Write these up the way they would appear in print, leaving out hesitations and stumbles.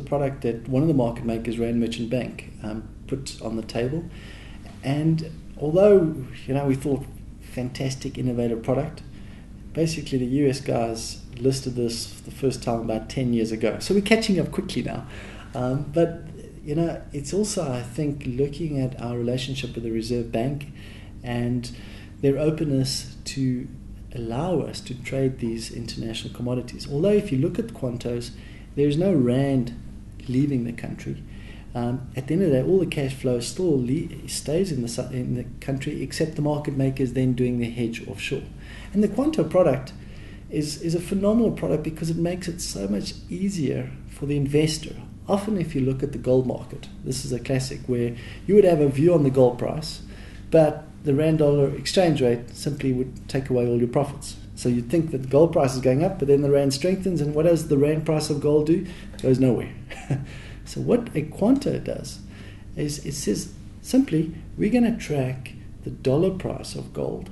product that one of the market makers, Rand Merchant Bank, put on the table. And although, we thought fantastic, innovative product, basically the US guys listed this for the first time about 10 years ago. So we're catching up quickly now. But it's also, I think, looking at our relationship with the Reserve Bank and their openness to allow us to trade these international commodities. Although if you look at quantos, there's no rand leaving the country. At the end of the day, all the cash flow still stays in the country, except the market makers then doing their hedge offshore. And the quanto product is a phenomenal product because it makes it so much easier for the investor. Often if you look at the gold market, this is a classic where you would have a view on the gold price, but the rand dollar exchange rate simply would take away all your profits. So you'd think that the gold price is going up, but then the rand strengthens, and what does the rand price of gold do? It goes nowhere. So what a quanto does is it says simply, we're going to track the dollar price of gold,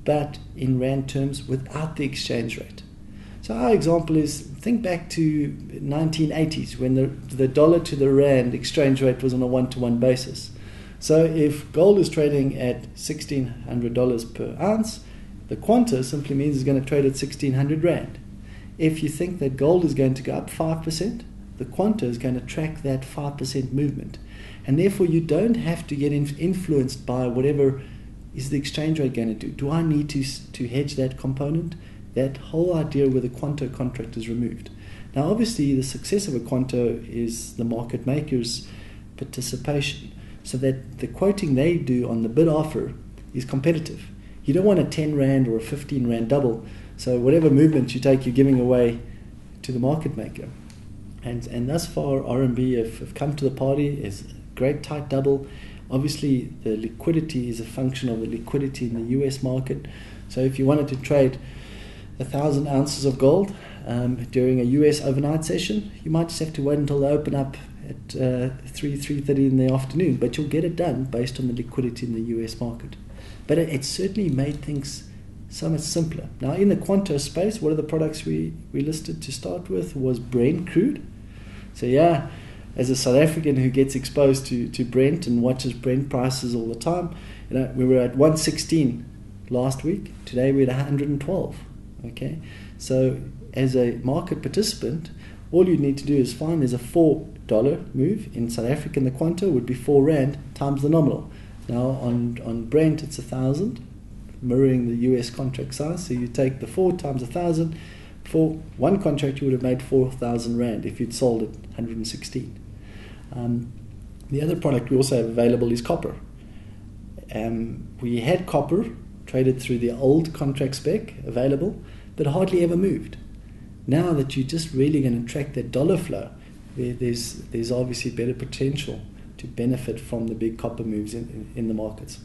but in rand terms without the exchange rate. So our example is, think back to 1980s when the dollar to the rand exchange rate was on a one-to-one basis. So if gold is trading at $1,600 per ounce, the quanto simply means it's going to trade at 1,600 rand. If you think that gold is going to go up 5%, the quanto is going to track that 5% movement. And therefore you don't have to get influenced by whatever is the exchange rate going to do. Do I need to hedge that component? That whole idea with a quanto contract is removed. Now obviously the success of a quanto is the market maker's participation, so that the quoting they do on the bid offer is competitive. You don't want a 10 rand or a 15 rand double, so whatever movement you take, you're giving away to the market maker. And thus far RMB have come to the party. It's a great tight double. Obviously the liquidity is a function of the liquidity in the US market. So if you wanted to trade 1,000 ounces of gold during a US overnight session, you might just have to wait until they open up at 3:30 in the afternoon, but you'll get it done based on the liquidity in the US market. But it certainly made things so much simpler. Now in the quanto space, one of the products we listed to start with was Brent crude. So yeah, as a South African who gets exposed to Brent and watches Brent prices all the time, we were at 116 last week. Today we're at 112. Okay, so as a market participant, all you need to do is find there's a $4 move in South Africa. The quanto would be 4 rand times the nominal. Now on Brent it's 1,000, mirroring the US contract size. So you take the 4 times 1,000. For one contract you would have made 4,000 rand if you'd sold at 116. The other product we also have available is copper. We had copper traded through the old contract spec available, but hardly ever moved. Now that you're just really going to track that dollar flow, there's obviously better potential to benefit from the big copper moves in the markets.